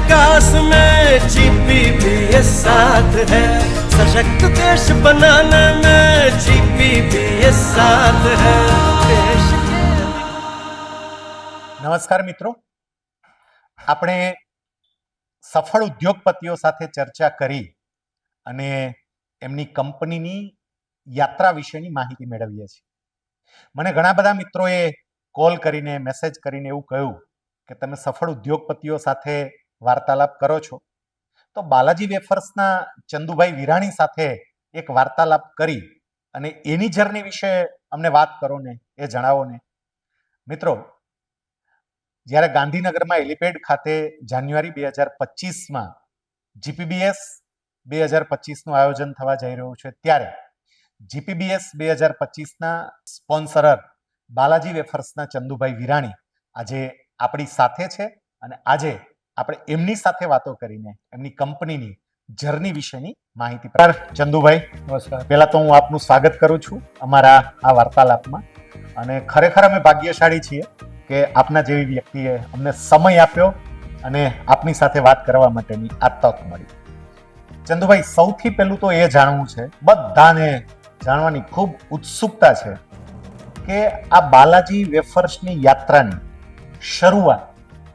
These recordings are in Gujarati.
विकास में जीपीपीएस साथ है, सशक्त देश बनाने में जीपीपीएस साथ है देश के। નમસ્કાર મિત્રો, આપણે સફળ ઉદ્યોગપતિઓ સાથે ચર્ચા કરી અને એમની કંપનીની યાત્રા વિશેની માહિતી મેળવીએ છીએ. મને ઘણા બધા મિત્રોએ કોલ કરીને મેસેજ કરીને એવું કહ્યું કે તમે સફળ ઉદ્યોગપતિઓ સાથે વાર્તાલાપ કરો છો, તો બાલાજી વેફર્સના ચંદુભાઈ વિરાણી સાથે એક વાર્તાલાપ કરી અને એની જર્ની વિશે અમને વાત કરો ને, એ જણાવો ને. મિત્રો, જ્યારે ગાંધીનગરમાં એલિપેડ ખાતે જાન્યુઆરી 2025માં જીપીબીએસ 2025નું આયોજન થવા જઈ રહ્યું છે, ત્યારે જીપીબીએસ 2025ના સ્પોન્સરર બાલાજી વેફર્સના ચંદુભાઈ વિરાણી આજે આપણી સાથે છે અને આજે આપણે એમની સાથે વાતો કરીને એમની કંપનીની જર્ની વિશેની માહિતી. ચંદુભાઈ, નમસ્કાર. પહેલા તો હું આપનું સ્વાગત કરું છું અમારા આ વાર્તાલાપમાં, અને ખરેખર અમે ભાગ્યશાળી છીએ કે આપના જેવી વ્યક્તિએ અમને સમય આપ્યો અને આપની સાથે વાત કરવા માટેની આ તક મળી. ચંદુભાઈ, સૌથી પહેલું તો એ જાણવું છે, બધાને જાણવાની ખૂબ ઉત્સુકતા છે કે આ બાલાજી વેફર્સની યાત્રાની શરૂઆત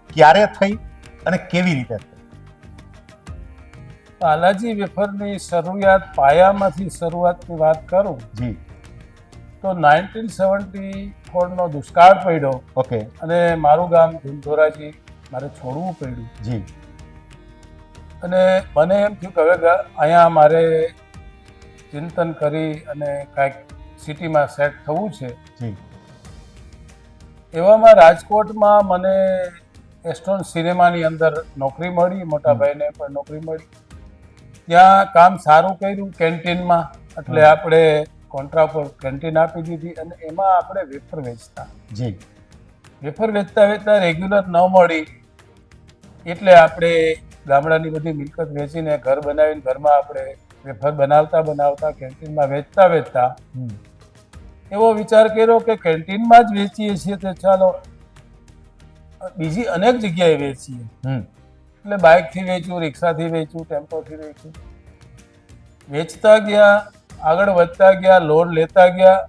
ક્યારે થઈ અને કેવી રીતે થઈ? બાલાજી વેફરની શરૂઆત પાયામાંથી શરૂઆતની વાત કરું જી તો 1974નો દુષ્કાળ પડ્યો. ઓકે. અને મારું ગામ ધુંધોરાજી મારે છોડવું પડ્યું. જી. અને મને એમ થયું કે હવે અહીંયા મારે ચિંતન કરી અને કાંઈક સિટીમાં સેટ થવું છે. જી. એવામાં રાજકોટમાં મને એસ્ટ્રોન સિનેમાની અંદર નોકરી મળી, મોટા ભાઈને પણ નોકરી મળી. ત્યાં કામ સારું કર્યું કેન્ટીનમાં, એટલે આપણે કોન્ટ્રા પર કેન્ટીન આપી દીધી અને એમાં આપણે વેફર વેચતા. જી. વેફર વેચતા વેચતા રેગ્યુલર ન મળી એટલે આપણે ગામડાની બધી મિલકત વેચીને ઘર બનાવીને ઘરમાં આપણે વેફર બનાવતા કેન્ટીનમાં વેચતા એવો વિચાર કર્યો કે કેન્ટીનમાં જ વેચીએ છીએ તો ચાલો બીજી અનેક જગ્યાએ વેચીએ. એટલે બાઇકથી વેચ્યું, રિક્ષાથી વેચ્યું, ટેમ્પોથી વેચ્યું. વેચતા ગયા, આગળ વધતા ગયા, લોન લેતા ગયા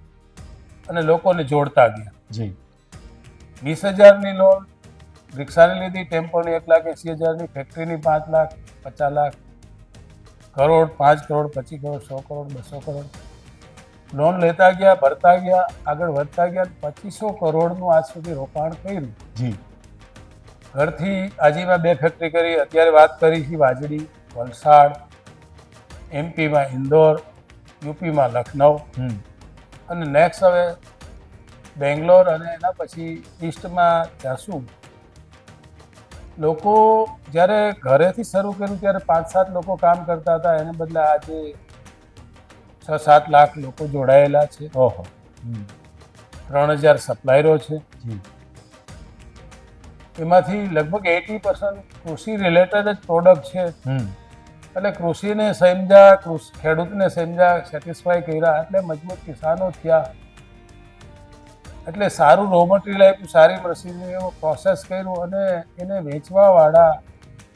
અને લોકોને જોડતા ગયા. જી. 20,000ની લોન રિક્ષાની લીધી, ટેમ્પોની 1,80,000ની, ફેક્ટરીની 5 લાખ, 50 લાખ, કરોડ, 5 કરોડ, 25 કરોડ, 100 કરોડ, 200 કરોડ લોન લેતા ગયા, ભરતા ગયા, આગળ વધતા ગયા. 2500 કરોડનું આજ સુધી રોકાણ કર્યું. જી. ઘરથી આજીમાં 2 ફેક્ટરી કરી. અત્યારે વાત કરી છે વાજડી, વલસાડ, એમપીમાં ઇન્દોર, યુપીમાં લખનઉ અને નેક્સ્ટ હવે બેંગ્લોર અને એના પછી ઈસ્ટમાં જાશું. લોકો જ્યારે ઘરેથી શરૂ કર્યું ત્યારે 5-7 લોકો કામ કરતા હતા, એને બદલે આજે 6-7 લાખ લોકો જોડાયેલા છે. ઓહો. 3,000 સપ્લાયરો છે. જી. એમાંથી લગભગ 80% કૃષિ રિલેટેડ જ પ્રોડક્ટ છે. એટલે કૃષિને સમજ્યા, ખેડૂતને સમજ્યા, સેટિસ્ફાય કર્યા, એટલે મજબૂત કિસાનો થયા. એટલે સારું રો મટીરિયલ આપ્યું, સારી મશીનરીઓ પ્રોસેસ કર્યું અને એને વેચવાવાળા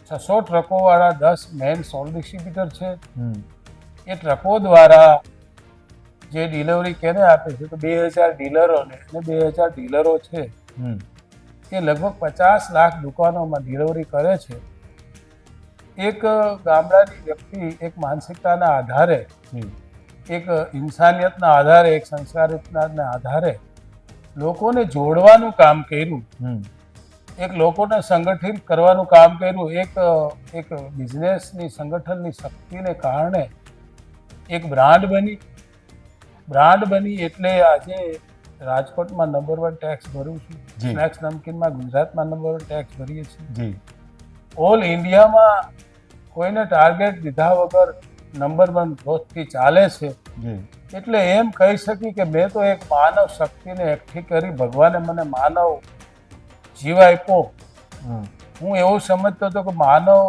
600 ટ્રકોવાળા 10 મેઇન સોલ ડિસ્ટ્રીબ્યુટર છે. એ ટ્રકો દ્વારા જે ડિલિવરી કેને આપે છે તો 2,000 ડીલરોને, અને 2,000 ડીલરો છે એ લગભગ 50 લાખ દુકાનોમાં ડિલિવરી કરે છે. એક ગામડાની વ્યક્તિ એક માનસિકતાના આધારે, એક ઇન્સાનિયતના આધારે, એક સંસ્કારિતના આધારે લોકોને જોડવાનું કામ કર્યું, એક લોકોને સંગઠિત કરવાનું કામ કર્યું. એક બિઝનેસની સંગઠનની શક્તિને કારણે એક બ્રાન્ડ બની. એટલે આજે રાજકોટમાં નંબર 1 ટેક્સ ભરું છું, સ્નેક્સ નમકીનમાં ગુજરાતમાં નંબર 1 ટેક્સ ભરીએ છીએ. ઓલ ઇન્ડિયામાં કોઈને ટાર્ગેટ દીધા વગર નંબર 1 ગ્રોથથી ચાલે છે. એટલે એમ કહી શકી કે મેં તો એક માનવ શક્તિને એકઠી કરી, ભગવાને મને માનવ જીવ આપ્યો. હું એવું સમજતો હતો કે માનવ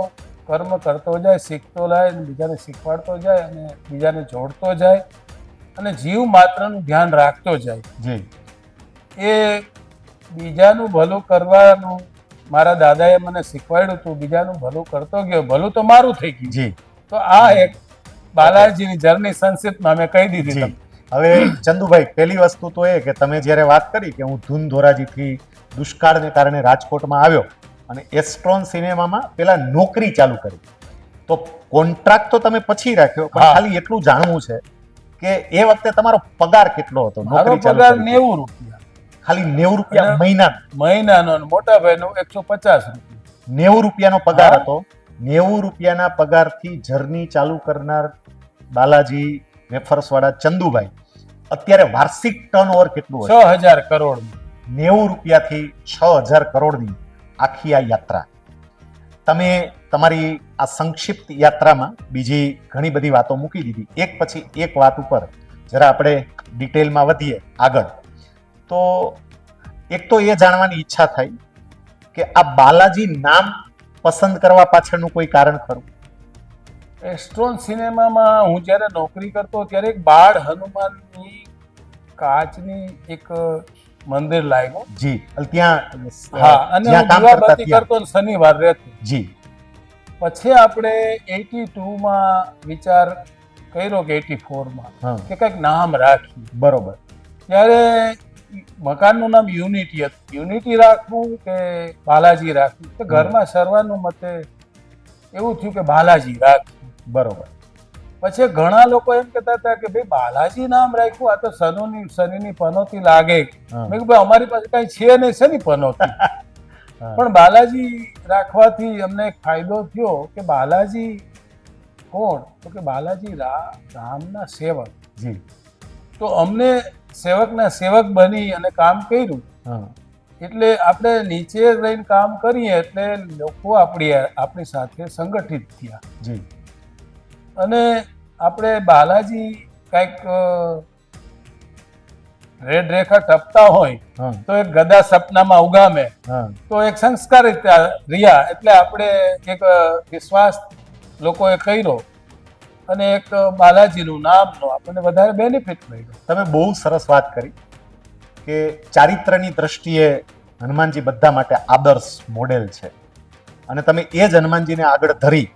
કર્મ કરતો જાય, શીખતો જાય, બીજાને શીખવાડતો જાય અને બીજાને જોડતો જાય અને જીવ માત્રનું ધ્યાન રાખતો જાય. જી. એ બીજાનું ભલું કરવાનું મારા દાદાએ મને શીખવાડ્યું હતું, બીજાનું ભલું કરતો ગયો, ભલું તો મારું થઈ ગયું. જી તો આ એક બાલાજીની જર્ની સંક્ષિપ્તમાં મેં કહી દીધી જી. તમને. હવે ચંદુભાઈ, પહેલી વસ્તુ તો એ કે તમે જ્યારે વાત કરી કે હું ધૂન ધોરાજીથી દુષ્કાળને કારણે રાજકોટમાં આવ્યો અને એસ્ટ્રોન સિનેમામાં પેલા નોકરી ચાલુ કરી, તો કોન્ટ્રાક્ટ તો તમે પછી રાખ્યો, પણ હા. ખાલી એટલું જાણવું છે કે એ વખતે તમારો પગાર કેટલો હતો? મારો નોકરી ચાલુ પગાર કરી. 90 રૂપિયા ખાલી 90 રૂપિયા અને મહિના? મહિનાનો, અને મોટા ભાઈનો 150 રૂપિયા. 90 રૂપિયાનો પગાર હા. હતો. 90 રૂપિયાના પગારથી જર્ની ચાલુ કરનાર બાલાજી વેફર્સ વાળા ચંદુભાઈ અત્યારે વાર્ષિક ટર્નઓવર કેટલું હશે? 6000 કરોડ. 90 રૂપિયાથી 6000 કરોડની આખી આ યાત્રા. તમે તમારી આ સંક્ષિપ્ત યાત્રામાં બીજી ઘણી બધી વાતો મૂકી દીધી. એક પછી એક વાત ઉપર જરા આપણે ડિટેલમાં વધીએ આગળ. તો એક તો એ જાણવાની ઈચ્છા થઈ કે આ બાલાજી નામ પસંદ કરવા પાછળનું કોઈ કારણ ખરું? એસ્ટ્રોન સિનેમામાં હું જ્યારે નોકરી કરતો ત્યારે એક બાળ હનુમાનની કાચની એક મંદિર લાગ્યું. જી, ત્યાં હા, અને જ્યાં હું કામ કરતા દીવાબત્તી ત્યાં. કરતો ને શનિવાર રહેતો. જી પછી આપણે 82માં વિચાર કર્યો કે 84માં હા, કે કંઈક નામ રાખીએ. બરોબર. ત્યારે મકાનનું નામ યુનિટી હતું. યુનિટી રાખવું કે બાલાજી રાખવું? તો ઘરમાં સર્વાનુમતે એવું થયું કે બાલાજી રાખવું. બરોબર. પછી ઘણા લોકો એમ કહેતા હતા કે ભાઈ બાલાજી નામ રાખ્યું, આ તો શનિની પનોતી લાગે. હા. મેં કીધું ભાઈ અમારી પાસે કઈ છે નહીં, શેની પનોતી? હા. પણ બાલાજી રાખવાથી અમને એક ફાયદો થયો કે બાલાજી કોણ? તો કે બાલાજી રામના સેવક. જી તો અમને સેવકના સેવક બની અને કામ કર્યું. હા, એટલે આપણે નીચે રહીને કામ કરીએ એટલે લોકો આપણી સાથે સંગઠિત થયા. જી અને આપણે બાલાજી કંઈક રેડ રેખા ટપતા હોય હા, તો એક ગદા સપનામાં ઉગામે, હા, તો એક સંસ્કારિત રહ્યા. એટલે આપણે એક વિશ્વાસ લોકોએ કર્યો અને એક બાલાજીનું નામનો આપણને વધારે બેનિફિટ મળ્યો. તમે બહુ સરસ વાત કરી કે ચારિત્રની દ્રષ્ટિએ હનુમાનજી બધા માટે આદર્શ મોડેલ છે, અને તમે એ જ હનુમાનજીને આગળ ધરી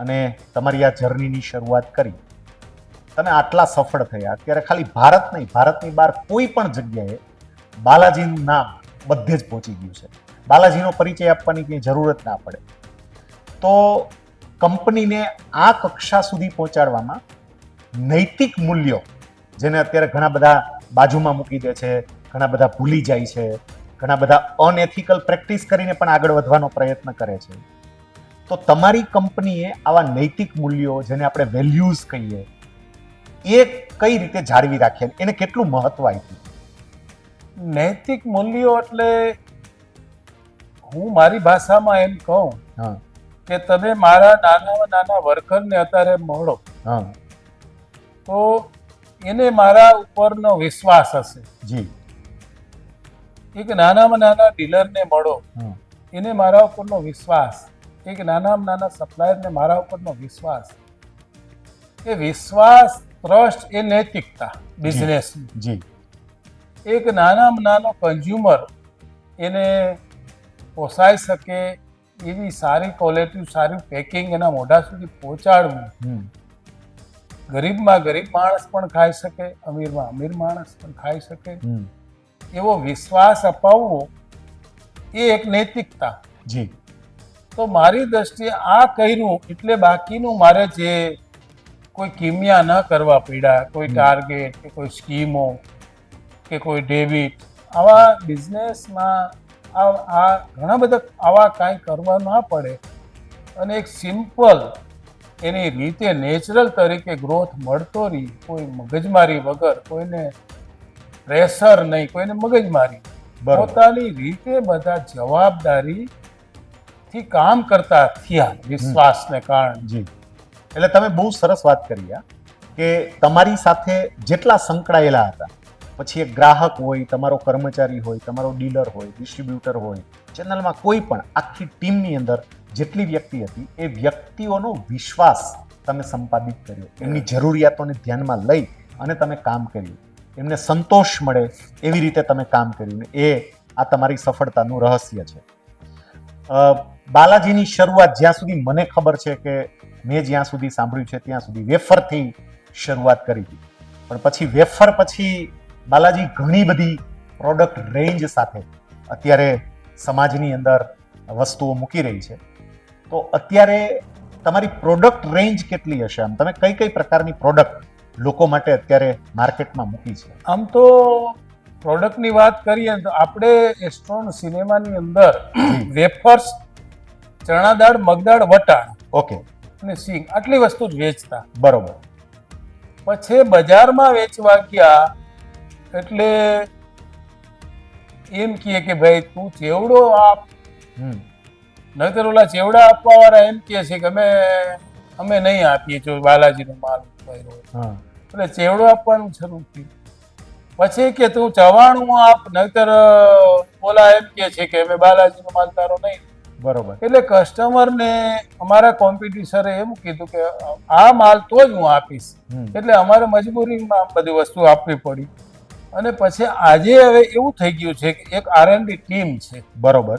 અને તમારી આ જર્નીની શરૂઆત કરી. તમે આટલા સફળ થયા. અત્યારે ખાલી ભારત નહીં, ભારતની બહાર કોઈ પણ જગ્યાએ બાલાજીનું નામ બધે જ પહોંચી ગયું છે. બાલાજીનો પરિચય આપવાની કંઈ જરૂર જ ના પડે. તો કંપનીને આ કક્ષા સુધી પહોંચાડવામાં નૈતિક મૂલ્યો, જેને અત્યારે ઘણા બધા બાજુમાં મૂકી દે છે, ઘણા બધા ભૂલી જાય છે, ઘણા બધા અનએથિકલ પ્રેક્ટિસ કરીને પણ આગળ વધવાનો પ્રયત્ન કરે છે, તો તમારી કંપનીએ આવા નૈતિક મૂલ્યો, જેને આપણે વેલ્યુઝ કહીએ, એ કઈ રીતે જાળવી રાખ્યા? એને કેટલું મહત્વ આપ્યું? નૈતિક મૂલ્યો એટલે હું મારી ભાષામાં એમ કહું હા, કે તમે મારા નાનામાં નાના વર્કરને અત્યારે મળો હા, તો એને મારા ઉપરનો વિશ્વાસ હશે. જી એક નાનામાં નાના ડીલરને મળો, હા, એને મારા ઉપરનો વિશ્વાસ. એક નાનામાં નાના સપ્લાયરને મારા ઉપરનો વિશ્વાસ. એ વિશ્વાસ, ટ્રસ્ટ એ નૈતિકતા બિઝનેસની. જી એક નાનામાં નાનો કન્ઝ્યુમર એને પોસાઈ શકે એવી સારી ક્વોલિટી, સારી પેકિંગ એના મોઢા સુધી પહોંચાડવું. હમ, ગરીબમાં ગરીબ માણસ પણ ખાઈ શકે, અમીરમાં અમીર માણસ પણ ખાઈ શકે, હમ, એવો વિશ્વાસ અપાવવો એ એક નૈતિકતા. જી તો મારી દ્રષ્ટિએ આ કર્યું એટલે બાકીનું મારે જે કોઈ કિમિયા ન કરવા પડ્યા, કોઈ ટાર્ગેટ કે કોઈ સ્કીમો કે કોઈ ડેબિટ, આવા બિઝનેસમાં આ ઘણા બધા આવા કાંઈ કરવા ના પડે અને એક સિમ્પલ એની રીતે નેચરલ તરીકે ગ્રોથ મળતો રહી, કોઈ મગજમારી વગર, કોઈને પ્રેશર નહીં, કોઈને મગજમારી, બરોબર. પોતાની રીતે બધા જવાબદારીથી કામ કરતા થયા વિશ્વાસને કારણે. જી એટલે તમે બહુ સરસ વાત કરી આ કે તમારી સાથે જેટલા સંકળાયેલા હતા, પછી એક ગ્રાહક હોય, તમારો કર્મચારી હોય, તમારો ડીલર હોય, ડિસ્ટ્રીબ્યુટર હોય, ચેનલમાં કોઈ પણ આખી ટીમની અંદર જેટલી વ્યક્તિ હતી, એ વ્યક્તિઓનો વિશ્વાસ તમે સંપાદિત કર્યો, એમની જરૂરિયાતોને ધ્યાનમાં લઈ અને તમે કામ કર્યું, એમને સંતોષ મળે એવી રીતે તમે કામ કર્યું, ને એ આ તમારી સફળતાનું રહસ્ય છે. બાલાજીની શરૂઆત જ્યાં સુધી મને ખબર છે કે મેં જ્યાં સુધી સાંભળ્યું છે ત્યાં સુધી વેફરથી શરૂઆત કરી હતી, પણ પછી વેફર પછી બાલાજી ઘણી બધી પ્રોડક્ટ રેન્જ સાથે અત્યારે સમાજની અંદર વસ્તુઓ મૂકી રહી છે. તો અત્યારે તમારી પ્રોડક્ટ રેન્જ કેટલી હશે? આમ તમે કઈ કઈ પ્રકારની પ્રોડક્ટ લોકો માટે અત્યારે માર્કેટમાં મૂકી છે? આમ તો પ્રોડક્ટની વાત કરીએ તો આપણે એસ્ટ્રોન સિનેમાની અંદર વેફર્સ, ચણા દાળ, મગદાળ, વટાણ ઓકે, અને સિંગ આટલી વસ્તુ જ વેચતા. બરોબર. પછી બજારમાં વેચવા ગયા એટલે એમ કહે કે ભાઈ તું ચેવડો આપ. નહીતર ઓલા ચેવડા આપવા વાળા એમ કહે છે કે અમે નહીં આપીએ જો બાલાજીનો માલ હોય એટલે ચેવડો આપવાનું શરૂ થયું. પછી કે તું ચવાણું આપ, નહીતર ઓલા એમ કહે છે કે અમે બાલાજીનો માલ તારો નહીં. બરોબર. એટલે કસ્ટમરને અમારા કોમ્પિટિશરે એમ કીધું કે આ માલ તો જ હું આપીશ. એટલે અમારે મજબૂરીમાં બધી વસ્તુ આપવી પડી. અને પછી આજે હવે એવું થઈ ગયું છે કે એક R&D ટીમ છે. બરોબર.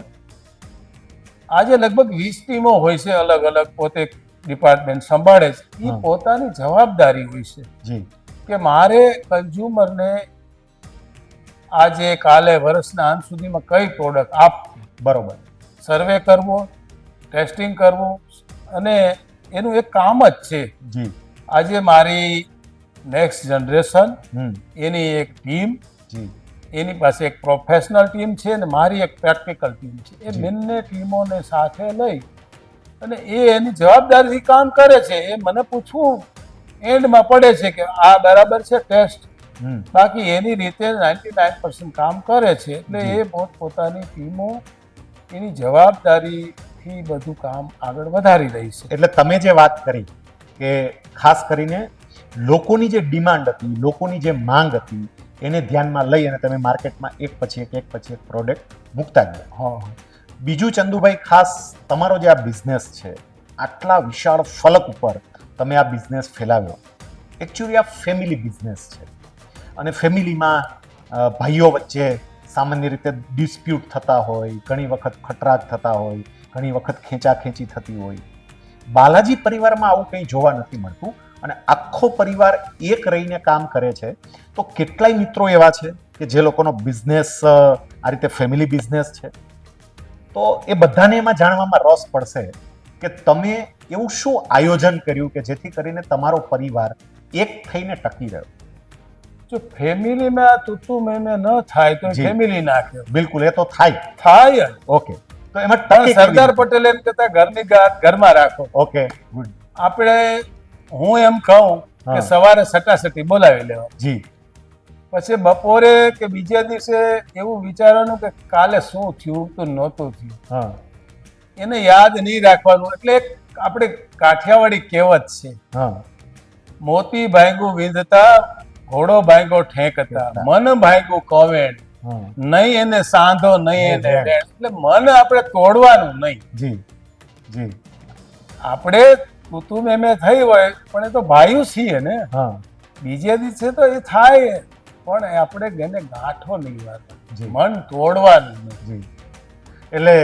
આજે લગભગ 20 ટીમો હોય છે, અલગ અલગ પોતે ડિપાર્ટમેન્ટ સંભાળે છે. એ પોતાની જવાબદારી હોય છે જી કે મારે કન્ઝ્યુમરને આજે કાલે વર્ષના અંત સુધીમાં કઈ પ્રોડક્ટ આપવી. બરોબર. સર્વે કરવો, ટેસ્ટિંગ કરવું, અને એનું એક કામ જ છે. જી આજે મારી નેક્સ્ટ જનરેશન, એની એક ટીમ, જી એની પાસે એક પ્રોફેશનલ ટીમ છે અને મારી એક પ્રેક્ટિકલ ટીમ છે. એ બંને ટીમોને સાથે લઈ અને એની જવાબદારીથી કામ કરે છે. એ મને પૂછવું એન્ડમાં પડે છે કે આ બરાબર છે ટેસ્ટ, બાકી એની રીતે 99% કામ કરે છે. એટલે એ પોતાની ટીમો એની જવાબદારીથી બધું કામ આગળ વધારી રહી છે. એટલે તમે જે વાત કરી કે ખાસ કરીને લોકોની જે ડિમાન્ડ હતી, લોકોની જે માંગ હતી, એને ધ્યાનમાં લઈ અને તમે માર્કેટમાં એક પછી એક પ્રોડક્ટ મૂકતા ગયા. બીજું ચંદુભાઈ, ખાસ તમારો જે આ બિઝનેસ છે, આટલા વિશાળ ફલક ઉપર તમે આ બિઝનેસ ફેલાવ્યો. એકચ્યુઅલી આ ફેમિલી બિઝનેસ છે અને ફેમિલીમાં ભાઈઓ વચ્ચે સામાન્ય રીતે ડિસ્પ્યુટ થતા હોય, ઘણી વખત ખટરાગ થતા હોય, ઘણી વખત ખેંચાખેંચી થતી હોય. બાલાજી પરિવારમાં આવું કંઈ જોવા નથી મળતું અને આખો પરિવાર એક રહીને કામ કરે છે. તો કેટલાય મિત્રો એવા છે કે જે લોકોનો બિઝનેસ આ રીતે ફેમિલી બિઝનેસ છે. તો એ બધાને એમાં જાણવામાં રસ પડશે કે તમે એવું શું આયોજન કર્યું કે જેથી કરીને તમારો પરિવાર એક થઈને ટકી રહ્યો. જો ફેમિલીમાં તું મેં ન થાય તો ફેમિલી નાખે. બિલકુલ, એ તો થાય. ઓકે, તો એમાં સરદાર પટેલ એમ કહેતા ઘરની ગાત ઘરમાં રાખો. Okay, good. આપણે હું એમ કહું કે સવારે સટાસટી બોલાવી લેવા. જી. પછી બપોરે કે બીજા દિવસે એવું વિચારવાનું કે કાલે શું થયું તો નહોતું થયું, એને યાદ નહીં રાખવાનું. એટલે આપણે કાઠિયાવાડી કહેવત છે, મોતી ભાંગું વિંધતા ઘોડો ભાંગો ઠેકતા, મન ભાંગું કવેણ, નહીં એને સાંધો નહીં એને. એટલે મન આપણે તોડવાનું નહીં. જી જી. આપણે તું મેં થઈ હોય પણ એ તો ભાઈઓ છીએ ને. બીજે દિવસે તો એ થાય પણ આપણે એને ગાંઠો નહીં વાળવાનો, મન તોડવાનું નહીં. એટલે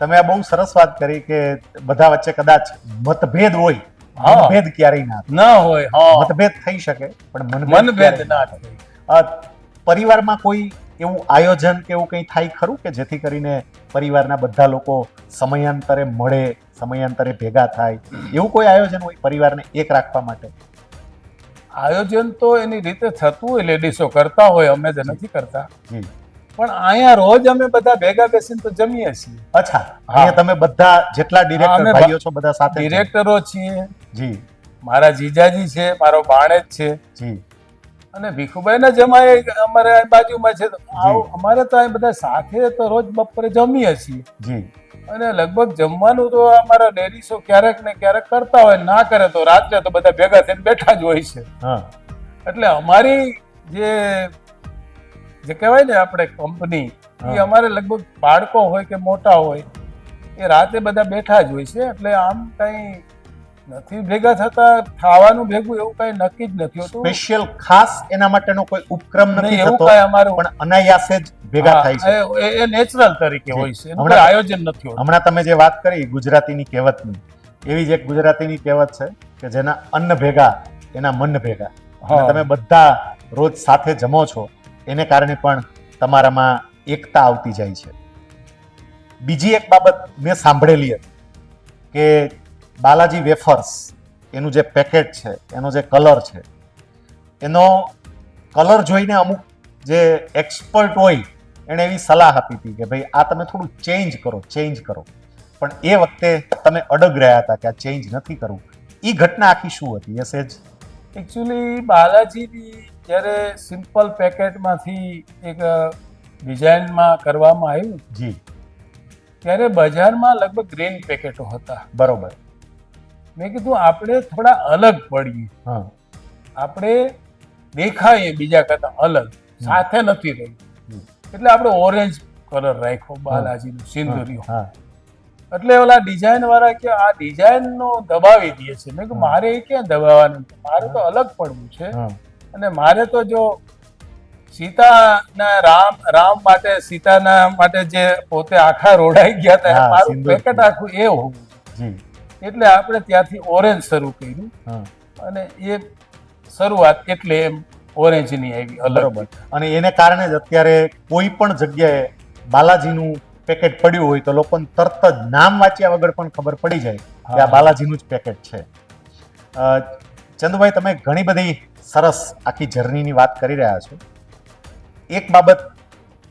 તમે આ બહુ સરસ વાત કરી કે બધા વચ્ચે કદાચ મતભેદ હોય, મતભેદ ક્યારેય ના હોય. મતભેદ થઈ શકે પણ મનભેદ ના થાય. પરિવારમાં કોઈ એવું આયોજન કે એવું કંઈ થાય ખરું કે જેથી કરીને પરિવારના બધા લોકો સમયાંતરે મળે, સમયાંતરે ભેગા થાય, એવું કોઈ આયોજન હોય પરિવારને એક રાખવા માટે? આયોજન તો એની રીતે થતું હોય, લેડીઝો કરતા હોય, અમે તો નથી કરતા. પણ અહીંયા રોજ અમે બધા ભેગા બેસીને તો જમીએ છીએ. અચ્છા, અહીંયા તમે બધા જેટલા ડિરેક્ટર ભાઈઓ છો બધા સાથે? ડિરેક્ટરો છીએ. જી. મારા જીજાજી છે, મારો ભાણેજ છે. જી. અને ભીખુભાઈના જમાય અમારે બાજુમાં છે. અમારે તો અહીં બધા સાથે તો રોજ બપોરે જમીએ છીએ. જી. અને લગભગ જમવાનું તો અમારા લેડીઝો ક્યારેક ને ક્યારેક કરતા હોય, ના કરે તો રાત્રે તો બધા ભેગા થઈને બેઠા જ હોય છે. એટલે અમારી જે કહેવાય ને આપણે કંપની, એ અમારે લગભગ બાળકો હોય કે મોટા હોય, એ રાતે બધા બેઠા જ હોય છે. એટલે આમ કઈ નથી ભેગા થતા, ખાવાનું ભેગું એવું કઈ નક્કી જ નથી હોતું. સ્પેશિયલ ખાસ એના માટેનો કોઈ ઉપક્રમ નથી નહીં, એવું થતો, કઈ અમારું પણ અનાયાસે જ ભેગા થાય છે. એ નેચરલ તરીકે હોય છે, એનું હમણાં- કોઈ આયોજન નથી હોતું. હમણાં તમે જે વાત કરી ગુજરાતીની કહેવતની, એવી જ એક ગુજરાતીની કહેવત છે કે જેના અન્ન ભેગા એના મન ભેગા. અને હા. તમે બધા રોજ સાથે જમો છો એને કારણે પણ તમારામાં એકતા આવતી જાય છે. બીજી એક બાબત મેં સાંભળેલી હતી કે બાલાજી વેફર્સ એનું જે પેકેટ છે, એનો જે કલર છે, એનો કલર જોઈને અમુક જે એક્સપર્ટ હોય એણે એવી સલાહ આપી હતી કે ભાઈ આ તમે થોડું ચેન્જ કરો. પણ એ વખતે તમે અડગ રહ્યા હતા કે આ ચેન્જ નથી કરવું. એ ઘટના આખી શું હતી? એ સહેજ એકચ્યુઅલી બાલાજીની જ્યારે સિમ્પલ પેકેટમાંથી એક ડિઝાઇનમાં કરવામાં આવ્યું જી ત્યારે બજારમાં લગભગ ગ્રીન પેકેટો હતા. બરોબર. મેં કીધું આપણે થોડા અલગ પડીએ, હા આપણે દેખાઈએ બીજા કરતા અલગ, સાથે નથી રહી. એટલે આપણે ઓરેન્જ કલર રાખ્યો બાલાજીનો સિંદુરિયો. હા એટલે ઓલા ડિઝાઇન વાળા કે આ ડિઝાઇન નો દબાવી દે છે. મેં કીધું મારે એ ક્યાં દબાવવાનું છે, મારે તો અલગ પડવું છે. હા અને મારે તો જો સીતાના રામ માટે, સીતાના માટે જે પોતે આખા રોડાઈ ગયા હતા, હા, મારું સિંદૂર. પેકેટ આખું એ હોવું. જી એટલે આપણે ત્યાંથી ઓરેન્જ શરૂ કર્યું હા અને એ શરૂઆત એટલે એમ ઓરેન્જની આવી અલગ. બરોબર. અને એને કારણે જ અત્યારે કોઈ પણ જગ્યાએ બાલાજીનું પેકેટ પડ્યું હોય તો લોકોને તરત જ નામ વાંચ્યા વગર પણ ખબર પડી જાય કે આ હા. બાલાજીનું જ પેકેટ છે. ચંદુભાઈ, તમે ઘણી બધી સરસ આખી જર્નીની વાત કરી રહ્યા છો. એક બાબત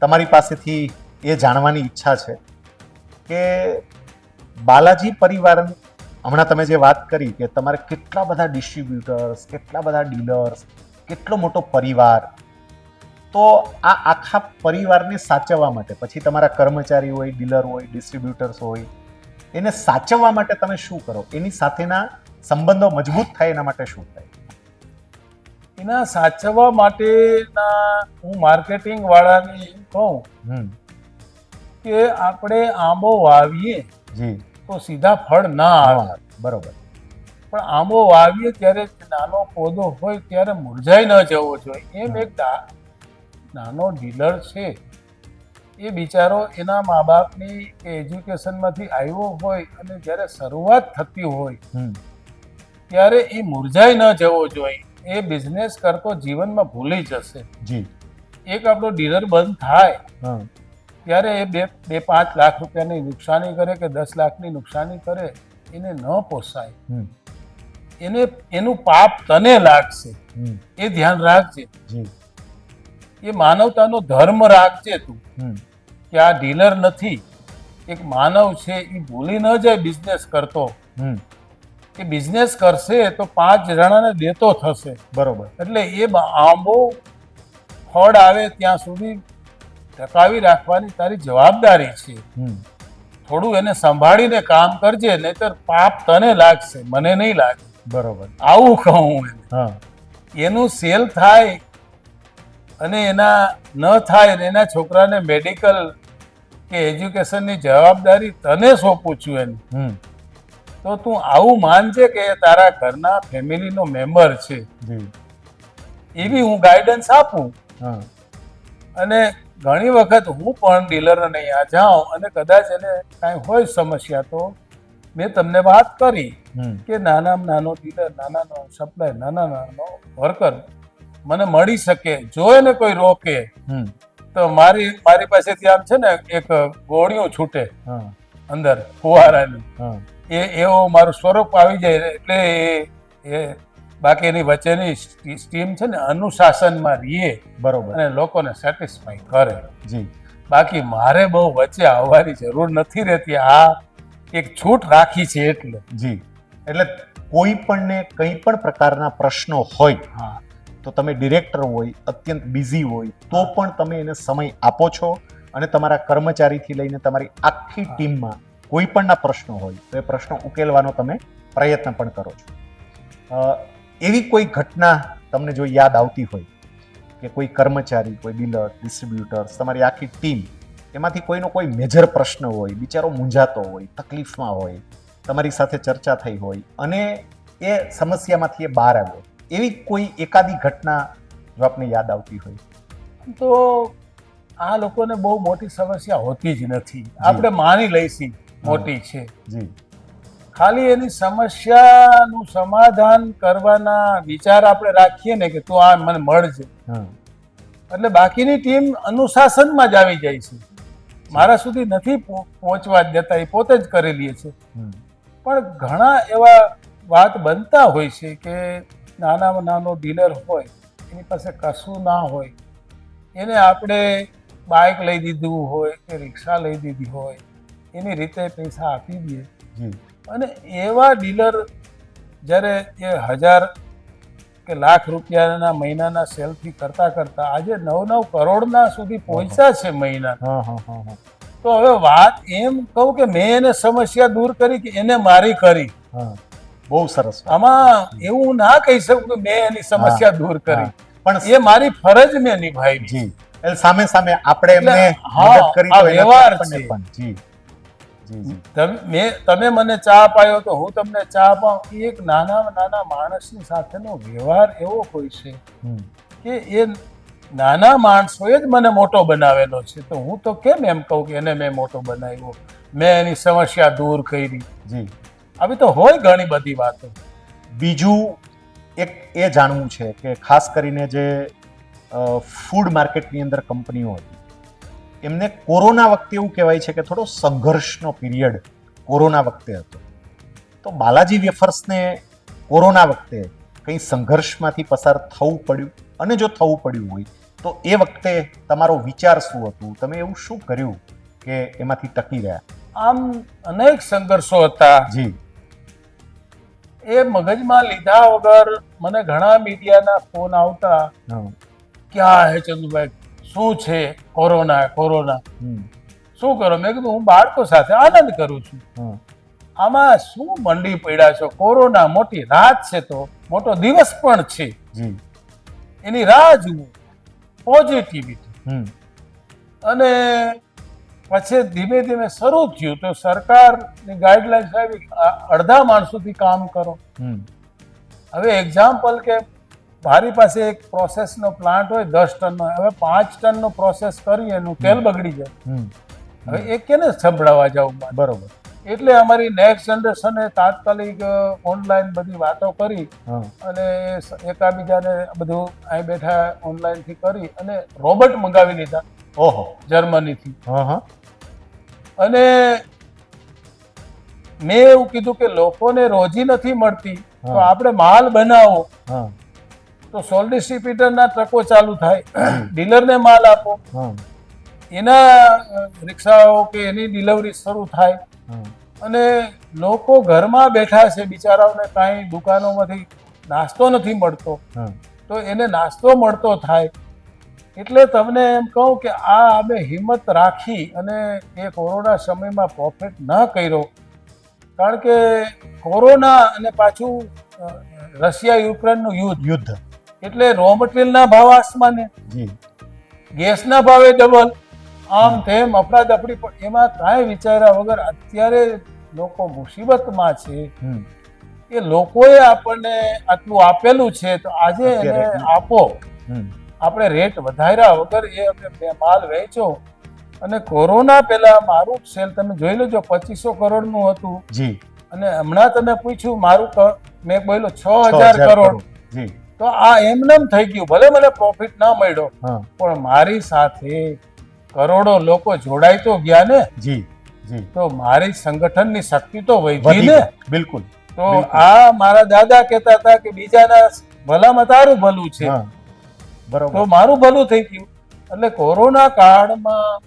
તમારી પાસેથી એ જાણવાની ઈચ્છા છે કે બાલાજી પરિવાર, હમણાં તમે જે વાત કરી કે તમારે કેટલા બધા ડિસ્ટ્રીબ્યુટર્સ, કેટલા બધા ડીલર્સ, કેટલો મોટો પરિવાર, તો આ આખા પરિવારને સાચવવા માટે, પછી તમારા કર્મચારી હોય, ડીલર હોય, ડિસ્ટ્રીબ્યુટર્સ હોય, એને સાચવવા માટે તમે શું કરો? એની સાથેના સંબંધો મજબૂત થાય એના માટે શું થાય? એના સાચવવા માટેના હું માર્કેટિંગ વાળાને એમ કહું હમ કે આપણે આંબો વાવીએ જી તો સીધા ફળ ના આવે, હા, બરોબર. પણ આંબો વાવીએ ત્યારે નાનો પોદો હોય ત્યારે મુરઝાઈ ન જવો જોઈએ. એમ એક નાનો ડીલર છે, એ બિચારો એના મા બાપની એજ્યુકેશનમાંથી આવ્યો હોય અને જ્યારે શરૂઆત થતી હોય હમ ત્યારે એ મુરઝાઈ ન જવો જોઈએ. એ બિઝનેસ કરતો જીવનમાં ભૂલી જશે. જી એક આપણો ડીલર બંધ થાય હા ત્યારે એ 2-5 લાખ રૂપિયાની નુકસાની કરે કે 10 લાખની નુકસાની કરે, એને ન પોસાય. હમ એનું પાપ તને લાગશે, હમ એ ધ્યાન રાખજે. જી એ માનવતાનો ધર્મ રાખજે તું હમ કે આ ડીલર નથી, એક માનવ છે. એ ભૂલી ન જાય બિઝનેસ કરતો. હમ એ બિઝનેસ કરશે તો 5 જણાને દેતો થશે. બરોબર. એટલે એ આંબો ફળ આવે ત્યાં સુધી ટકાવી રાખવાની તારી જવાબદારી છે. હમ થોડું એને સંભાળીને કામ કરજે, નહીતર પાપ તને લાગશે, મને નહીં લાગે. બરોબર. આવું કહું એને. હા એનું સેલ થાય અને એના ન થાય ને એના છોકરાને મેડિકલ કે એજ્યુકેશનની જવાબદારી તને સોંપું છું એને, હમ તો તું આવું માનજે કે એ તારા ઘરના ફેમિલીનો મેમ્બર છે. જી એવી હું ગાઈડન્સ આપું. હા અને ઘણી વખત હું પણ ડીલરોને અહીંયા જાઉં અને કદાચ એને કાંઈ હોય સમસ્યા, તો મેં તમને વાત કરી હમ કે નાનામાં નાનો ડીલર, નાનાનો સપ્લાય, નાનો વર્કર મને મળી શકે. જો એને કોઈ રોકે હમ તો મારી પાસેથી આમ છે ને એક ગોળીઓ છૂટે હા અંદર ફુવારાની, હા એવો મારું સ્વરૂપ આવી જાય. એટલે એ બાકી એની વચ્ચેની સ્ટીમ છે ને અનુશાસનમાં રહીએ બરોબર. અને લોકોને સેટિસ્ફાઈ કરે. જી બાકી મારે બહુ વચ્ચે આવવાની જરૂર નથી રહેતી. આ એક છૂટ રાખી છે એટલે. જી એટલે કોઈ પણને કંઈ પણ પ્રકારના પ્રશ્નો હોય હા, તો તમે ડિરેક્ટર હોય, અત્યંત બિઝી હોય, તો પણ તમે એને સમય આપો છો અને તમારા કર્મચારીથી લઈને તમારી આખી ટીમમાં કોઈ પણના પ્રશ્નો હોય તો એ પ્રશ્નો ઉકેલવાનો તમે પ્રયત્ન પણ કરો છો. એવી કોઈ ઘટના તમને જો યાદ આવતી હોય કે કોઈ કર્મચારી, કોઈ ડીલર, ડિસ્ટ્રીબ્યુટર્સ, તમારી આખી ટીમ, એમાંથી કોઈનો કોઈ મેજર પ્રશ્ન હોય, બિચારો મૂંઝાતો હોય, તકલીફમાં હોય, તમારી સાથે ચર્ચા થઈ હોય અને એ સમસ્યામાંથી એ બહાર આવ્યો, એવી કોઈ એકાદી ઘટના જો આપને યાદ આવતી હોય? તો આ લોકોને બહુ મોટી સમસ્યા હોતી જ નથી, આપણે માની લઈશી મોટી છે. જી. ખાલી એની સમસ્યાનું સમાધાન કરવાના વિચાર આપણે રાખીએ ને કે તું આ મને મળજે, એટલે બાકીની ટીમ અનુશાસનમાં જ આવી જાય છે, મારા સુધી નથી પહોંચવા જ દેતા, એ પોતે જ કરી લે છે. પણ ઘણા એવા વાત બનતા હોય છે કે નાનામાં નાનો ડીલર હોય, એની પાસે કશું ના હોય, એને આપણે બાઇક લઈ દીધું હોય કે રિક્ષા લઈ દીધી હોય, એની રીતે પૈસા આપી દઈએ. અને એવા ડીલર જ્યારે એ 1000 કે લાખ રૂપિયાના મહિનાના સેલથી કરતા કરતા આજે 9-9 કરોડના સુધી પહોંચ્યા છે મહિના. તો હવે વાત એમ કહું કે મેં એને સમસ્યા દૂર કરી કે એને મારી કરી? બહુ સરસ. આમાં એવું ના કહી શકું કે મેં એની સમસ્યા દૂર કરી, પણ એ મારી ફરજ મેં નિભાવી. જી. એટલે સામે સામે આપણે એમને મદદ કરી તો વ્યવહાર આપણને છે. પણ. જી. તમે મને ચા પાયો તો હું તમને ચા પાઉં, એક નાના માણસની સાથેનો વ્યવહાર એવો હોય છે કે એ નાના માણસોએ જ મને મોટો બનાવેલો છે. તો હું તો કેમ એમ કહું કે એને મેં મોટો બનાવ્યો, મેં એની સમસ્યા દૂર કરી? જી. આવી તો હોય ઘણી બધી વાતો. બીજું એક એ જાણવું છે કે ખાસ કરીને જે ફૂડ માર્કેટની અંદર કંપનીઓ હતી, એમને કોરોના વખતે એવું કહેવાય છે કે થોડો સંઘર્ષનો પીરિયડ કોરોના વખતે હતો. તો બાલાજી વેફર્સને કોરોના વખતે કંઈ સંઘર્ષમાંથી પસાર થવું પડ્યું? અને જો થવું પડ્યું હોય તો એ વખતે તમારો વિચાર શું હતું? તમે એવું શું કર્યું કે એમાંથી ટકી રહ્યા? આમ અનેક સંઘર્ષો હતા. જી. એ મગજમાં લીધા વગર મને ઘણા મીડિયાના ફોન આવતા, ક્યાં હે ચંદુભાઈ, શું છે કોરોના શું કરો? મેં કીધું હું બાળકો સાથે આનંદ કરું છું, આમાં શું મંડી પડ્યા છો? કોરોના મોટી રાત છે તો મોટો દિવસ પણ છે, એની રાહ જુઓ, પોઝિટિવિટી. અને પછી ધીમે ધીમે શરૂ થયું તો સરકારની ગાઈડલાઈન્સ આવી, અડધા માણસોથી કામ કરો. હવે એક્ઝામ્પલ કે મારી પાસે એક પ્રોસેસનો પ્લાન્ટ હોય 10 ટનનો, હવે 5 ટનનો પ્રોસેસ કરીએ એનું તેલ બગડી જાય, હવે એ કેને સંભળાવવા જાઉં? બરોબર. એટલે અમારી નેક્સ્ટ જનરેશને તાત્કાલિક ઓનલાઈન બધી વાતો કરી અને એકાબીજાને બધું અહીં બેઠા ઓનલાઈનથી કરી અને રોબોટ મંગાવી લીધા. ઓહો. જર્મનીથી. અને મેં એવું કીધું કે લોકોને રોજી નથી મળતી તો આપણે માલ બનાવો, તો સોલ ડિસ્ટ્રીબ્યુટરના ટ્રકો ચાલુ થાય, ડીલરને માલ આપો, એના રિક્ષાઓ કે એની ડિલિવરી શરૂ થાય. અને લોકો ઘરમાં બેઠા છે, બિચારાઓને કાંઈ દુકાનોમાંથી નાસ્તો નથી મળતો, તો એને નાસ્તો મળતો થાય. એટલે તમને એમ કહું કે આ અમે હિંમત રાખી અને એ કોરોના સમયમાં પ્રોફિટ ન કર્યો, કારણ કે કોરોના અને પાછું રશિયા યુક્રેનનું યુદ્ધ એટલે રો મટીરિયલના ભાવ આસમાને, ગેસના ભાવે ડબલ, આમ તેમ અફડાદફડી. પણ એમાં કાંઈ વિચાર્યા વગર અત્યારે લોકો મુસીબતમાં છે, એ લોકોએ આપણને આટલું આપેલું છે તો આજે એને આપો. આપણે રેટ વધાર્યા વગર એ અમે માલ વેચો. અને કોરોના પહેલા મારું સેલ તમે જોઈ લેજો 2500 કરોડનું હતું, અને હમણાં તમે પૂછ્યું મારું મેં બોલ્યો 6000 કરોડ. તો આ એમનેમ થઈ ગયું, ભલે મને પ્રોફિટ ના મળ્યો પણ મારી સાથે કરોડો લોકો જોડાઈ તો ગયા ને. તો મારી સંગઠનની શક્તિ તો વધી ને. બિલકુલ. તો આ મારા દાદા કહેતા હતા કે બીજાના ભલામાં તારું ભલું છે, તો મારું ભલું થઈ ગયું. એટલે કોરોના કાળમાં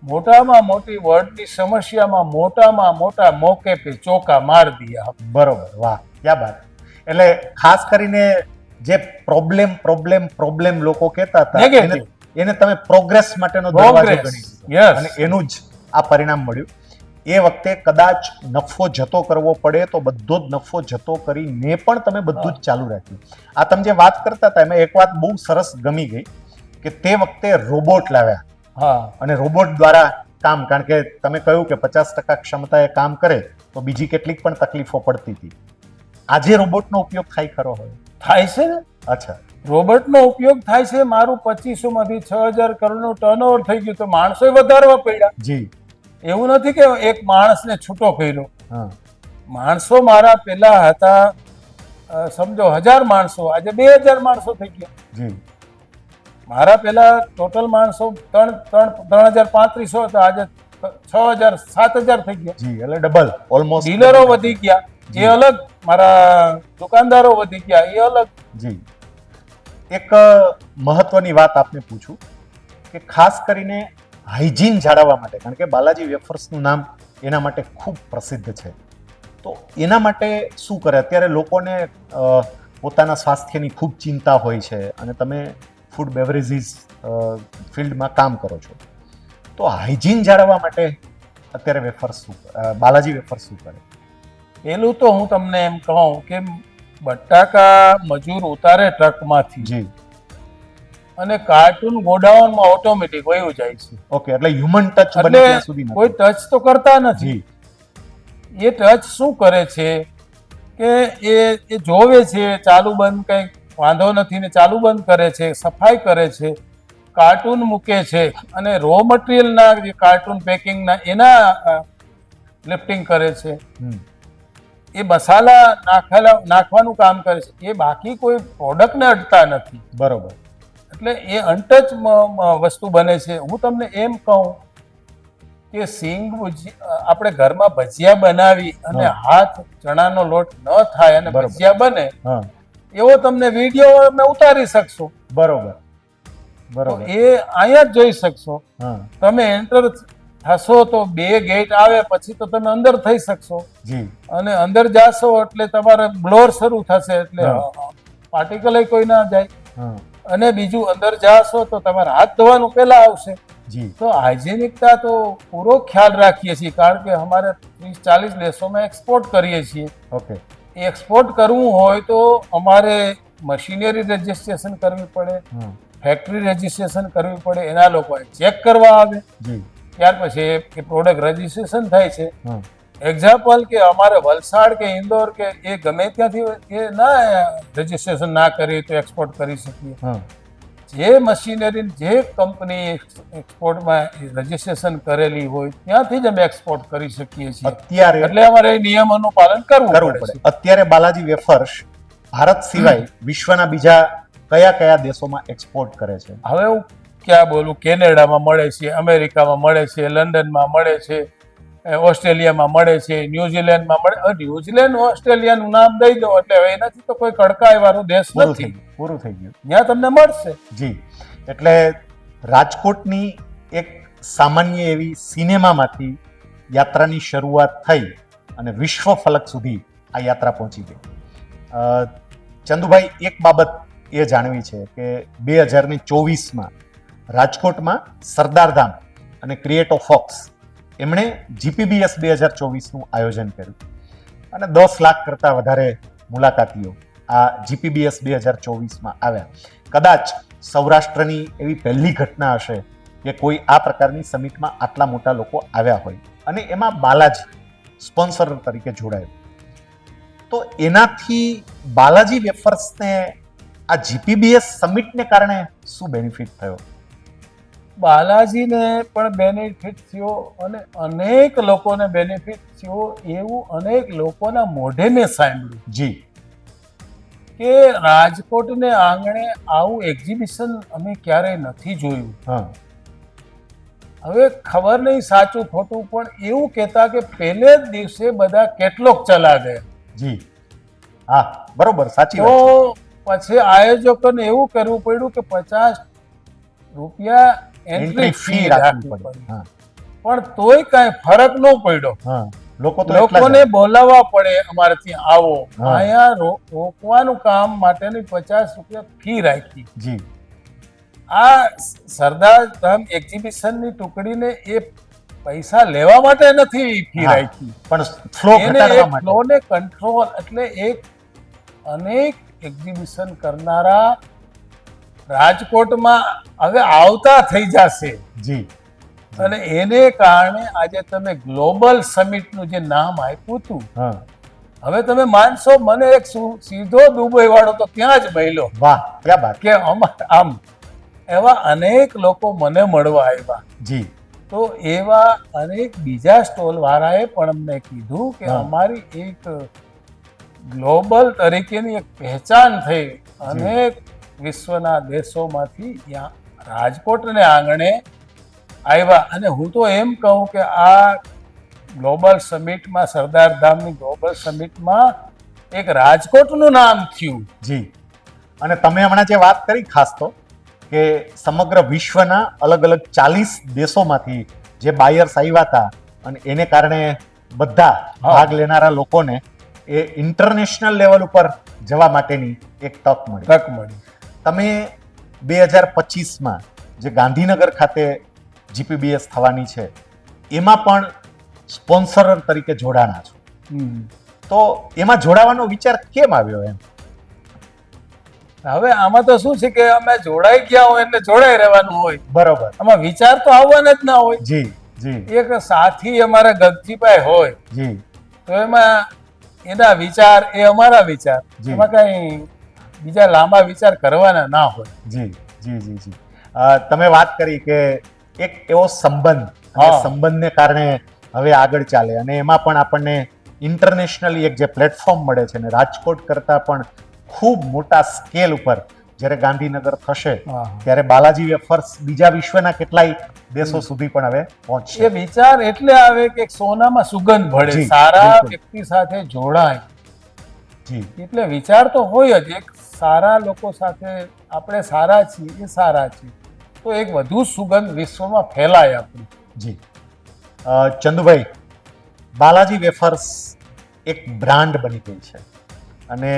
મોટામાં મોટી વર્લ્ડની સમસ્યામાં મોટામાં મોટા મોકે પે ચોકા માર દિયા. બરોબર. વાહ, ક્યા બાત. એટલે ખાસ કરીને જે પ્રોબ્લેમ લોકો કહેતા હતા એને તમે પ્રોગ્રેસ માટેનો દરવાજો ગણી દીધો અને એનું જ આ પરિણામ મળ્યું. એ વખતે કદાચ નફો જતો કરવો પડે તો બધો જ નફો જતો કરીને પણ તમે બધું જ ચાલુ રાખ્યું. આ તમે જે વાત કરતા હતા એમાં એક વાત બહુ સરસ ગમી ગઈ કે તે વખતે રોબોટ લાવ્યા અને રોબોટ દ્વારા કામ, કારણ કે તમે કહ્યું કે 50% ક્ષમતાએ કામ કરે તો બીજી કેટલીક પણ તકલીફો પડતી હતી. આજે રોબોટનો ઉપયોગ થાય ખરો હવે? થાય છે ને. અચ્છા. રોબોટનો ઉપયોગ થાય છે. મારું 2500 માંથી 6000 કરોડનું ટર્નઓવર થઈ ગયું તો માણસો વધારવા પડ્યા. જી. એવું નથી કે એક માણસને છૂટો કર્યો. હા. માણસો મારા પેલા હતા સમજો 1000 માણસો, આજે 2000 માણસો થઈ ગયા. જી. મારા પેલા ટોટલ માણસો 3035 હતા, આજે 6000 7000 થઈ ગયા. જી, એટલે ડબલ ઓલમોસ્ટ. ડીલરો વધી ગયા એ અલગ, મારા દુકાનદારો વધી ગયા એ અલગ. જી. એક મહત્વની વાત આપને પૂછું કે ખાસ કરીને હાઇજીન જાળવવા માટે, કારણ કે બાલાજી વેફર્સનું નામ એના માટે ખૂબ પ્રસિદ્ધ છે, તો એના માટે શું કરે? અત્યારે લોકોને પોતાના સ્વાસ્થ્યની ખૂબ ચિંતા હોય છે અને તમે ફૂડ બેવરેજીસ ફિલ્ડમાં કામ કરો છો, તો હાઇજીન જાળવવા માટે અત્યારે વેફર્સ બાલાજી વેફર્સ શું કરે? પેલું તો હું તમને એમ કહું કે બટાકા મજૂર ઉતારે ટ્રકમાંથી. જી. અને કાર્ટૂન ગોડાઉનમાં ઓટોમેટિક વયું જાય છે. ઓકે, એટલે હ્યુમન ટચ બને ત્યાં સુધી કોઈ ટચ તો કરતા નથી. એ ટચ શું કરે છે કે એ જોવે છે, ચાલુ બંધ કંઈક વાંધો નથી ને ચાલુ બંધ કરે છે, સફાઈ કરે છે, કાર્ટૂન મૂકે છે અને રો મટીરિયલના જે કાર્ટૂન પેકિંગના એના લિફ્ટિંગ કરે છે. એ મસાલા નાખવાનું કામ કરે છે. એ બાકી કોઈ પ્રોડક્ટને અડતા નથી. બરોબર. એટલે એ અનટચ વસ્તુ બને છે. હું તમને એમ કહું કે સિંગ આપણે ઘરમાં ભજીયા બનાવી અને હાથ ચણાનો લોટ ન થાય અને ભજીયા બને એવો તમને વિડીયો અમે ઉતારી શકશો. બરોબર. બરોબર. એ અહીંયા જ જોઈ શકશો. તમે એન્ટર થશો તો 2 ગેટ આવે પછી તો તમે અંદર થઈ શકશો. જી. અને અંદર જાશો એટલે તમારે બ્લોર શરૂ થશે એટલે પાર્ટિકલ કોઈ ના જાય. અને બીજું અંદર જાશો તો તમારે હાથ ધોવાનું પહેલા આવશે. જી. તો હાઇજેનિકતા તો પૂરો ખ્યાલ રાખીએ છીએ, કારણ કે અમારે 30-40 દેશોમાં એક્સપોર્ટ કરીએ છીએ. ઓકે. એક્સપોર્ટ કરવું હોય તો અમારે મશીનરી રજીસ્ટ્રેશન કરવી પડે, ફેક્ટરી રજીસ્ટ્રેશન કરવી પડે, એના લોકો ચેક કરવા આવે. જી. ત્યાર પછી એ પ્રોડક્ટ રજીસ્ટ્રેશન થાય છે. એક્ઝામ્પલ કે અમારે વલસાડ કે ઇન્દોર કે એ ગમે ત્યાંથી એ ના રજીસ્ટ્રેશન ના કરીએ તો એક્સપોર્ટ કરી શકીએ. જે મશીનરી જે કંપની એક્સપોર્ટમાં રજીસ્ટ્રેશન કરેલી હોય ત્યાંથી જ અમે એક્સપોર્ટ કરી શકીએ છીએ અત્યારે. એટલે અમારે નિયમોનું પાલન કરવું પડે. અત્યારે બાલાજી વેફર્સ ભારત સિવાય વિશ્વના બીજા કયા કયા દેશોમાં એક્સપોર્ટ કરે છે? હવે હું ક્યાં બોલું, કેનેડામાં મળે છે, અમેરિકામાં મળે છે, લંડનમાં મળે છે, ઓસ્ટ્રેલિયામાં મળે છે, ન્યુઝીલેન્ડમાં મળે. ન્યુઝીલેન્ડ ઓસ્ટ્રેલિયાનું નામ દઈ દો એટલે હવે એનાથી તો કોઈ કડકાઈ વાળો દેશ નથી. પૂરું થઈ ગયું. ત્યાં તમને મળશે. જી. એટલે રાજકોટની એક સામાન્ય એવી સિનેમામાંથી યાત્રાની શરૂઆત થઈ અને વિશ્વ ફલક સુધી આ યાત્રા પહોંચી ગઈ. ચંદુભાઈ, એક બાબત એ જાણવી છે કે 2024માં રાજકોટમાં સરદારધામ અને ક્રિએટ ઓફ ફોક્સ એમણે જીપીબીએસ 2024નું આયોજન કર્યું અને 10 લાખ કરતાં વધારે મુલાકાતીઓ આ જીપીબીએસ 2024માં આવ્યા. કદાચ સૌરાષ્ટ્રની એવી પહેલી ઘટના હશે કે કોઈ આ પ્રકારની સમિટમાં આટલા મોટા લોકો આવ્યા હોય અને એમાં બાલાજી સ્પોન્સર તરીકે જોડાયું. તો એનાથી બાલાજી વેફર્સને આ જીપીબીએસ સમિટને કારણે શું બેનિફિટ થયો? બાલાજીને પણ બેનિફિટ થયો અને અનેક લોકોને બેનિફિટ થયો. એવું અનેક લોકોના મોઢે મેં સાંભળ્યું. જી. કે રાજકોટને આંગણે આવું એક્ઝિબિશન અમે ક્યારેય નથી જોયું. હવે ખબર નહીં સાચું ખોટું, પણ એવું કહેતા કે પહેલે જ દિવસે બધા કેટલોક ચલા ગયા. જી. હા, બરોબર, સાચી વાત. તો પછી આયોજકોને એવું કરવું પડ્યું કે 50 રૂપિયા એન્ટ્રી ફી રાખવી પડી. પણ તોય કાંઈ ફરક ન પડ્યો. લોકોને બોલાવવા પડે અમારે ત્યાં આવો. અહીંયા રોકવાનું કામ માટેની 50 રૂપિયા ફી રાખી. જી. આ સરદારધામ એક્ઝિબિશનની ટુકડીને એ પૈસા લેવા માટે નથી ફી રાખી, પણ ફ્લોને કંટ્રોલ. એટલે એક અનેક એક્ઝિબિશન કરનારા રાજકોટમાં હવે આવતા થઈ જશે. જી. અને એને કારણે આજે તમે ગ્લોબલ સમિટનું જે નામ આપ્યું હતું, હા, હવે તમે માનશો મને એક સીધો દુબઈ વાળો તો ત્યાં જ મળ્યો વાહ, ક્યા બાત. કે આમ એવા અનેક લોકો મને મળવા આવ્યા. જી, તો એવા અનેક બીજા સ્ટોલ વાળાએ પણ અમને કીધું કે હા. અમારી એક ગ્લોબલ તરીકેની એક પહેચાન થઈ. અનેક વિશ્વના દેશોમાંથી ત્યાં રાજકોટને આંગણે આવ્યા. અને હું તો એમ કહું કે આ ગ્લોબલ સમિટમાં, સરદાર ધામની ગ્લોબલ સમિટમાં એક રાજકોટનું નામ થયું. જી. અને તમે હમણાં જે વાત કરી ખાસ તો કે સમગ્ર વિશ્વના અલગ અલગ 40 દેશોમાંથી જે બાયર્સ આવ્યા હતા અને એને કારણે બધા ભાગ લેનારા લોકોને એ ઇન્ટરનેશનલ લેવલ ઉપર જવા માટેની એક તક મળી. તમે 2025માં જે ગાંધીનગર ખાતે જીપીબીએસ થવાની છે એમાં પણ સ્પોન્સર તરીકે જોડાણા છો, તો એમાં જોડાવાનો વિચાર કેમ આવ્યો એમ? હવે આમાં તો શું છે કે અમે જોડાઈ ગયા હોય એટલે જોડાઈ રહેવાનું હોય. બરોબર. આમાં વિચાર તો આવવાના જ ના હોય. જી જી. એક સાથી અમારા ગગજીભાઈ હોય જી. તો એમાં એના વિચાર એ અમારા વિચાર, એમાં કઈ બીજા લાંબા વિચાર કરવાના ના હોય. જી જી જી જી. તમે વાત કરી કે એક એવો સંબંધ, સંબંધને કારણે હવે આગળ ચાલે અને એમાં પણ આપણને ઇન્ટરનેશનલી એક જે પ્લેટફોર્મ મળે છે ને રાજકોટ કરતાં પણ ખૂબ મોટા સ્કેલ ઉપર જ્યારે ગાંધીનગર થશે ત્યારે બાલાજી વેફર્સ બીજા વિશ્વના કેટલાય દેશો સુધી પણ હવે પહોંચશે. એ વિચાર એટલે આવે કે સોનામાં સુગંધ ભળે, સારા વ્યક્તિ સાથે જોડાય. જી. એટલે વિચાર તો હોય જ, એક સારા લોકો સાથે આપણે સારા છીએ, એ સારા છીએ તો એક વધુ સુગંધ વિશ્વમાં ફેલાય આપણી. જી. ચંદુભાઈ, બાલાજી વેફર્સ એક બ્રાન્ડ બની ગઈ છે અને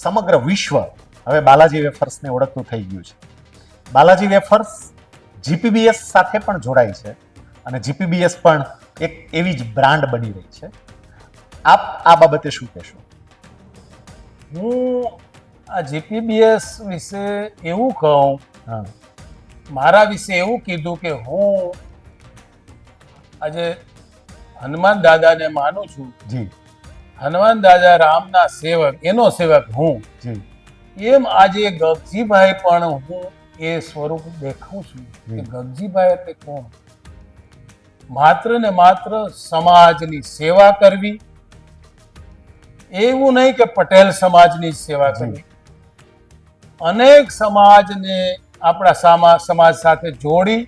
સમગ્ર વિશ્વ હવે બાલાજી વેફર્સને ઓળખતું થઈ ગયું છે. બાલાજી વેફર્સ જીપીબીએસ સાથે પણ જોડાઈ છે અને જીપીબીએસ પણ એક એવી જ બ્રાન્ડ બની રહી છે. આપ આ બાબતે શું કહેશો? હું આ જીપીબીએસ વિશે એવું કહું, હા, મારા વિશે એવું કીધું કે હું આજે હનુમાન દાદાને માનું છું. જી. હનુમાન દાદા રામના સેવક, એનો સેવક હું. જી. એમ આજે ગગજીભાઈ પણ હું એ સ્વરૂપ દેખાઉં છું કે ગગજીભાઈ એટલે કોણ? માત્ર ને માત્ર સમાજની સેવા કરવી, એવું નહીં કે પટેલ સમાજની જ સેવા કરવી, અનેક સમાજને આપણા સમાજ સાથે જોડી,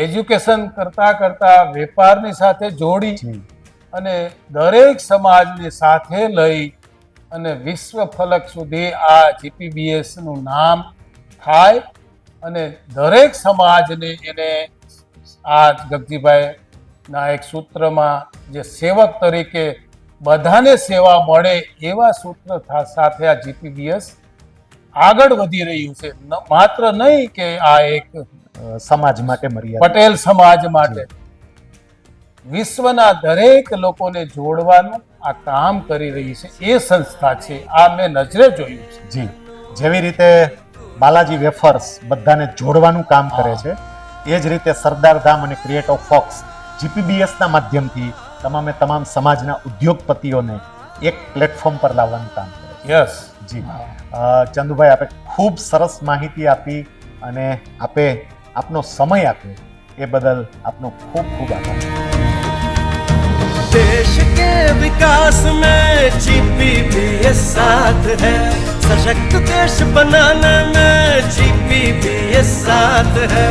એજ્યુકેશન કરતા કરતા વેપારની સાથે જોડી અને દરેક સમાજને સાથે લઈ અને વિશ્વ ફલક સુધી આ જીપીબીએસ નું નામ થાય અને દરેક સમાજને એને આ ગગજીભાઈ ના એક સૂત્રમાં જે સેવક તરીકે બધાને સેવા મળે એવા સૂત્ર સાથે આ જીપીબીએસ આગળ વધી રહ્યું છે. માત્ર નહીં કે આ એક સમાજ માટે મર્યાદિત, પટેલ સમાજ માટે, વિશ્વના દરેક લોકોને જોડવાનું આ કામ કરી રહી છે એ સંસ્થા છે. આ મેં નજરે જોયું છે. જી. જેવી રીતે બાલાજી વેફર્સ બધાને જોડવાનું કામ કરે છે એ જ રીતે સરદાર ધામ અને ક્રિએટિવ ફોક્સ જીપીબીએસના માધ્યમથી તમામે તમામ સમાજના ઉદ્યોગપતિઓને એક પ્લેટફોર્મ પર લાવવાનું કામ કરે છે. યસ. જી. ચંદુભાઈ, આપે ખૂબ સરસ માહિતી આપી અને આપે આપનો સમય આપ્યો એ બદલ આપનો ખૂબ ખૂબ આભાર. देश के विकास में जीपीबीएस साथ है, सशक्त देश बनाने में जीपीबीएस साथ है.